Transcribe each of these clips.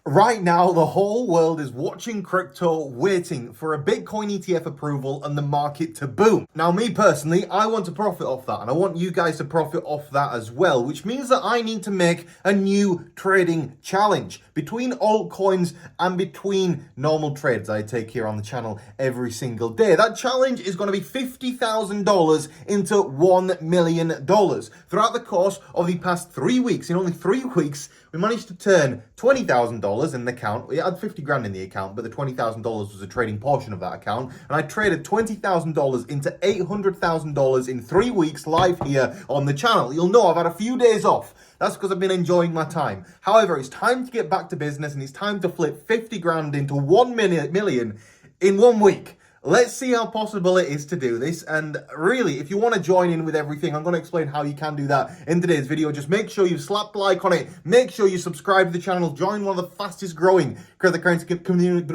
Right now, the whole world is watching crypto, waiting for a Bitcoin ETF approval and the market to boom. Now, me personally, I want to profit off that, and I want you guys to profit off that as well, which means that I need to make a new trading challenge between altcoins and between normal trades I take here on the channel every single day. That challenge is going to be $50,000 into $1 million. Throughout the course of the past 3 weeks, in only 3 weeks, we managed to turn $20,000 in the account. We had 50 grand in the account, but the $20,000 was a trading portion of that account. And I traded $20,000 into $800,000 in 3 weeks live here on the channel. You'll know I've had a few days off. That's because I've been enjoying my time. However, it's time to get back to business and it's time to flip 50 grand into 1 million in 1 week. Let's see how possible it is to do this. And really, if you want to join in with everything, I'm going to explain how you can do that in today's video. Just make sure you slap like on it. Make sure you subscribe to the channel. Join one of the fastest growing cryptocurrency community.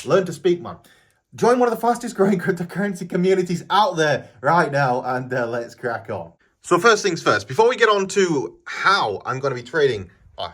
Learn to speak, man. Join one of the fastest growing cryptocurrency communities out there right now. And let's crack on. So first things first, before we get on to how I'm going to be trading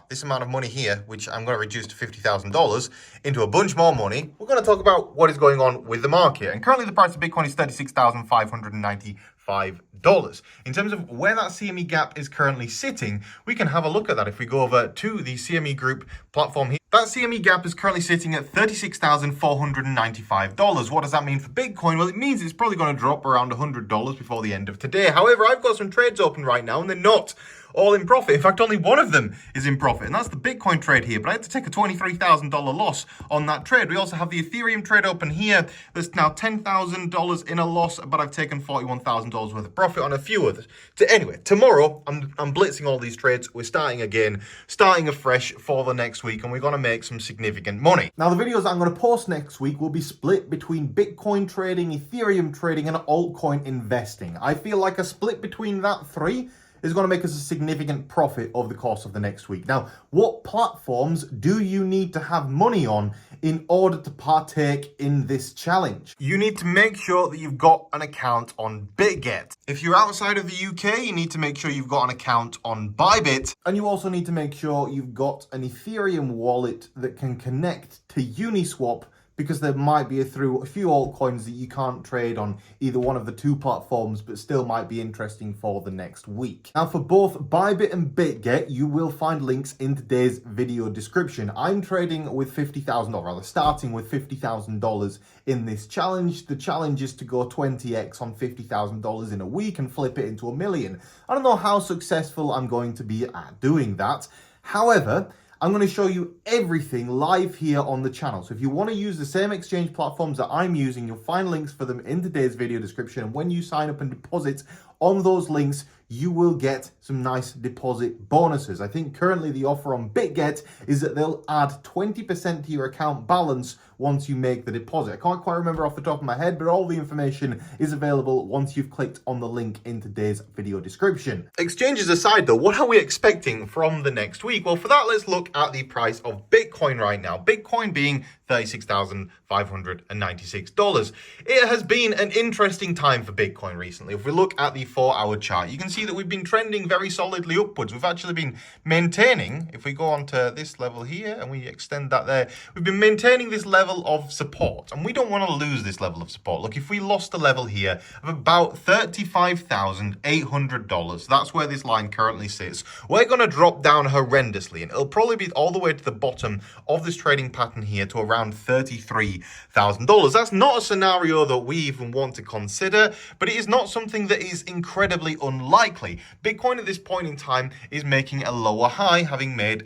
this amount of money here, which I'm going to reduce to $50,000 into a bunch more money, we're going to talk about what is going on with the market. And currently the price of Bitcoin is $36,595. In terms of where that CME gap is currently sitting, we can have a look at that if we go over to the CME Group platform here. That CME gap is currently sitting at $36,495. What does that mean for Bitcoin? Well, it means it's probably going to drop around $100 before the end of today. However, I've got some trades open right now and they're not all in profit. In fact, only one of them is in profit, and that's the Bitcoin trade here. But I had to take a $23,000 loss on that trade. We also have the Ethereum trade open here. There's now $10,000 in a loss, but I've taken $41,000 worth of profit on a few others. Anyway, tomorrow I'm blitzing all these trades. We're starting again, starting afresh for the next week, and we're going to make some significant money. Now, the videos I'm going to post next week will be split between Bitcoin trading, Ethereum trading, and altcoin investing. I feel like a split between that three is going to make us a significant profit over the course of the next week. Now, what platforms do you need to have money on in order to partake in this challenge? You need to make sure that you've got an account on BITGET. If you're outside of the UK, you need to make sure you've got an account on BYBIT. And you also need to make sure you've got an Ethereum wallet that can connect to Uniswap, because there might be a few altcoins that you can't trade on either one of the two platforms, but still might be interesting for the next week. Now, for both BYBIT and BitGet, you will find links in today's video description. I'm trading with $50,000, or rather starting with $50,000 in this challenge. The challenge is to go 20x on $50,000 in a week and flip it into $1 million. I don't know how successful I'm going to be at doing that. However, I'm going to show you everything live here on the channel. So if you want to use the same exchange platforms that I'm using, you'll find links for them in today's video description. And when you sign up and deposit on those links, you will get some nice deposit bonuses. I think currently the offer on BitGet is that they'll add 20% to your account balance once you make the deposit. I can't quite remember off the top of my head, but all the information is available once you've clicked on the link in today's video description. Exchanges aside though, what are we expecting from the next week? Well, for that, let's look at the price of Bitcoin right now. Bitcoin being $36,596. It has been an interesting time for Bitcoin recently. If we look at the 4-hour chart, you can see that we've been trending very solidly upwards. We've actually been maintaining, if we go on to this level here and we extend that there, we've been maintaining this level of support, and we don't want to lose this level of support. Look, if we lost a level here of about $35,800, that's where this line currently sits, we're going to drop down horrendously, and it'll probably be all the way to the bottom of this trading pattern here to around $33,000. That's not a scenario that we even want to consider, but it is not something that is incredibly unlikely. Bitcoin at this point in time is making a lower high, having made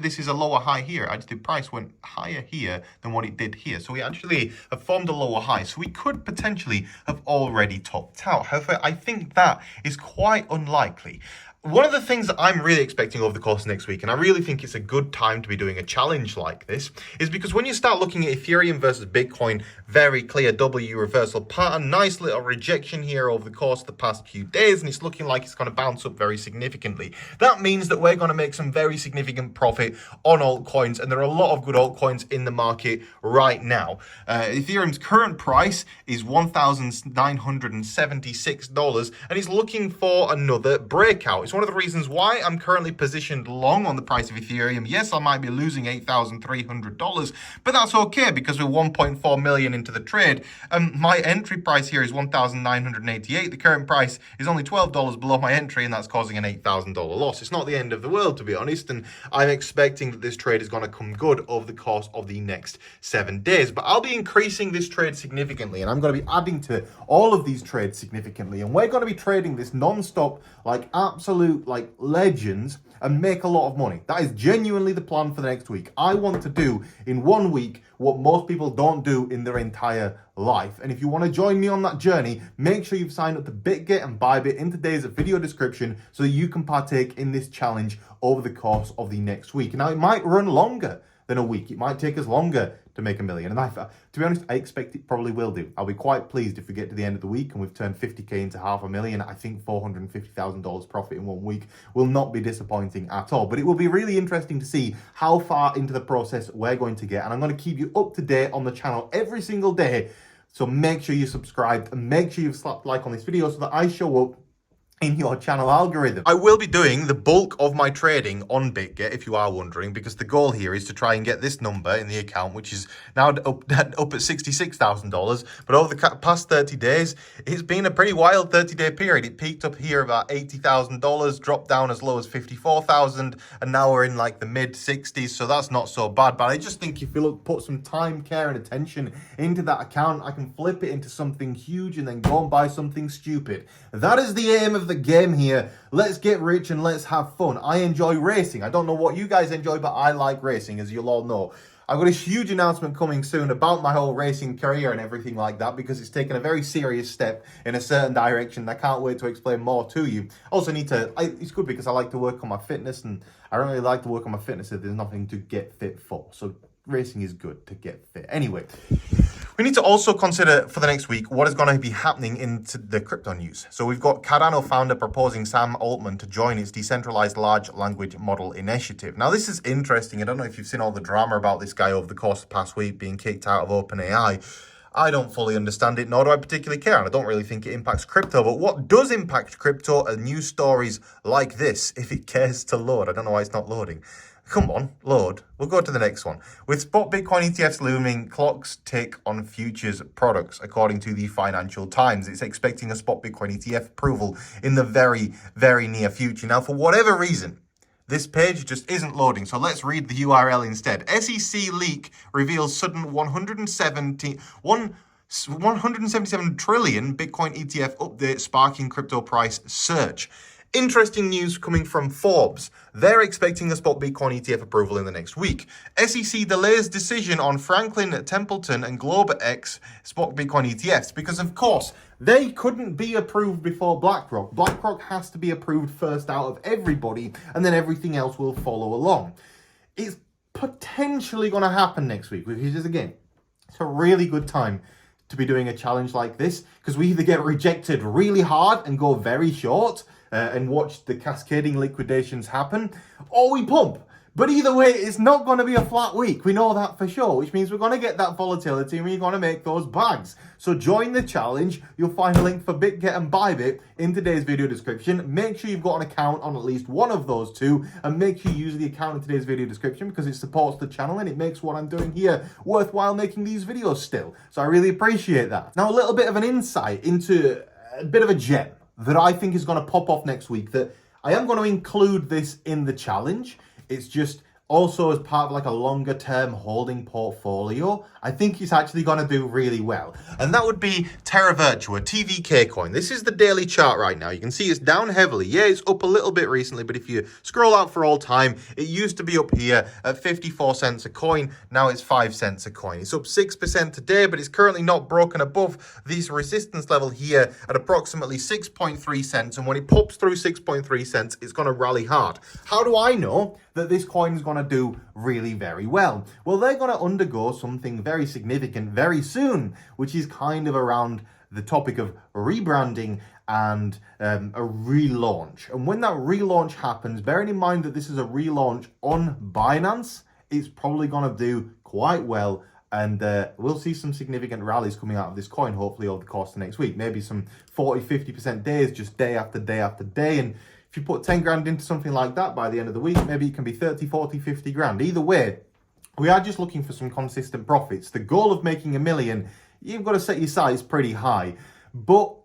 this is a lower high here. Actually, the price went higher here than what it did here. So we actually have formed a lower high. So we could potentially have already topped out. However, I think that is quite unlikely. One of the things that I'm really expecting over the course of next week, and I really think it's a good time to be doing a challenge like this, is because when you start looking at Ethereum versus Bitcoin, very clear W reversal pattern, nice little rejection here over the course of the past few days, and it's looking like it's going to bounce up very significantly. That means that we're going to make some very significant profit on altcoins, and there are a lot of good altcoins in the market right now. Ethereum's current price is $1,976, and it's looking for another breakout. It's It's one of the reasons why I'm currently positioned long on the price of Ethereum. Yes, I might be losing $8,300, but that's okay because we're 1.4 million into the trade. My entry price here is $1,988. The current price is only $12 below my entry, and that's causing an $8,000 loss. It's not the end of the world, to be honest, and I'm expecting that this trade is going to come good over the course of the next 7 days. But I'll be increasing this trade significantly, and I'm going to be adding to all of these trades significantly, and we're going to be trading this non-stop like absolute like legends and make a lot of money. That is genuinely the plan for the next week. I want to do in 1 week what most people don't do in their entire life. And if you want to join me on that journey, make sure you've signed up to BitGet and BYBIT in today's video description so that you can partake in this challenge over the course of the next week. Now, it might run longer than a week. It might take us longer to make $1 million. And to be honest, I expect it probably will do. I'll be quite pleased if we get to the end of the week and we've turned 50K into $500,000. I think $450,000 profit in 1 week will not be disappointing at all. But it will be really interesting to see how far into the process we're going to get. And I'm going to keep you up to date on the channel every single day. So make sure you're subscribed and make sure you've slapped like on this video so that I show up in your channel algorithm. I will be doing the bulk of my trading on BitGet, if you are wondering, because the goal here is to try and get this number in the account, which is now up at $66,000. But over the past 30 days, it's been a pretty wild 30-day period. It peaked up here about $80,000, dropped down as low as $54,000, and now we're in like the mid-60s, so that's not so bad. But I just think if you put some time, care, and attention into that account, I can flip it into something huge and then go and buy something stupid. That is the aim of the game here. Let's get rich and let's have fun. I enjoy racing. I don't know what you guys enjoy, but I like racing, as you'll all know. I've got a huge announcement coming soon about my whole racing career and everything like that, because it's taken a very serious step in a certain direction. I can't wait to explain more to you. Also it's good because I like to work on my fitness, and I don't really like to work on my fitness if there's nothing to get fit for. So racing is good to get fit. Anyway, we need to also consider for the next week what is going to be happening into the crypto news. So we've got Cardano founder proposing Sam Altman to join its decentralized large language model initiative. Now, this is interesting. I don't know if you've seen all the drama about this guy over the course of the past week being kicked out of OpenAI. I don't fully understand it, nor do I particularly care, and I don't really think it impacts crypto. But what does impact crypto are news stories like this, if it cares to load. I don't know why it's not loading. Come on, load. We'll go to the next one. With spot Bitcoin ETFs looming, clocks tick on futures products, according to the Financial Times. It's expecting a spot Bitcoin ETF approval in the very, very near future. Now, for whatever reason, this page just isn't loading, so let's read the URL instead. SEC leak reveals sudden 177 trillion Bitcoin ETF update sparking crypto price surge. Interesting news coming from Forbes. They're expecting a spot Bitcoin ETF approval in the next week. SEC delays decision on Franklin Templeton and GlobalX spot Bitcoin ETFs because, of course, they couldn't be approved before BlackRock. BlackRock has to be approved first out of everybody, and then everything else will follow along. It's potentially going to happen next week, which is, again, it's a really good time to be doing a challenge like this, because we either get rejected really hard and go very short, and watch the cascading liquidations happen, or we pump. But either way, it's not going to be a flat week. We know that for sure, which means we're going to get that volatility and we're going to make those bags. So join the challenge. You'll find a link for BitGet and BYBIT in today's video description. Make sure you've got an account on at least one of those two, and make sure you use the account in today's video description because it supports the channel and it makes what I'm doing here worthwhile making these videos still. So I really appreciate that. Now, a little bit of an insight into a bit of a gem that I think is going to pop off next week, that I am going to include this in the challenge. It's just also as part of like a longer term holding portfolio. I think it's actually going to do really well. And that would be Terra Virtua, TVK coin. This is the daily chart right now. You can see it's down heavily. Yeah, it's up a little bit recently, but if you scroll out for all time, it used to be up here at 54 cents a coin. Now it's 5 cents a coin. It's up 6% today, but it's currently not broken above this resistance level here at approximately 6.3 cents. And when it pops through 6.3 cents, it's going to rally hard. How do I know that this coin is going to do really very well? Well, they're going to undergo something very significant very soon, which is kind of around the topic of rebranding and a relaunch. And when that relaunch happens, bearing in mind that this is a relaunch on Binance, it's probably going to do quite well. And we'll see some significant rallies coming out of this coin, hopefully over the course of next week. Maybe some 40-50% days, just day after day after day. And If you put 10 grand into something like that by the end of the week, maybe it can be 30, 40, 50 grand. Either way, we are just looking for some consistent profits. The goal of making $1 million, you've got to set your sights pretty high. But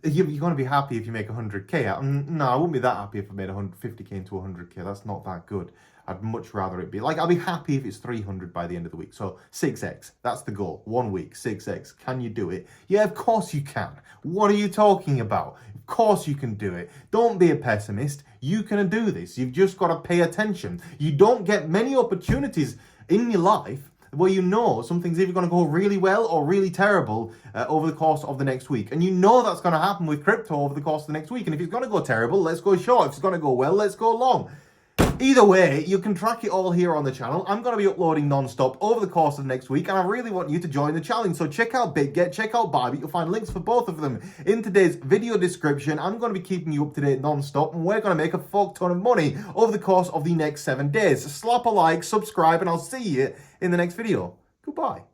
you're going to be happy if you make 100k. No, I wouldn't be that happy if I made 150k into 100k. That's not that good. I'd much rather it be like, I'll be happy if it's 300 by the end of the week. So 6x, that's the goal. 1 week, 6x. Can you do it? Yeah, of course you can. What are you talking about? Of course you can do it. Don't be a pessimist. You can do this. You've just got to pay attention. You don't get many opportunities in your life where you know something's either going to go really well or really terrible over the course of the next week. And you know that's going to happen with crypto over the course of the next week. And if it's going to go terrible, let's go short. If it's going to go well, let's go long. Either way, you can track it all here on the channel. I'm going to be uploading non-stop over the course of the next week, and I really want you to join the challenge. So check out BitGet, check out BYBIT. You'll find links for both of them in today's video description. I'm going to be keeping you up to date non-stop, and we're going to make a fuck ton of money over the course of the next 7 days. Slap a like, subscribe, and I'll see you in the next video. Goodbye.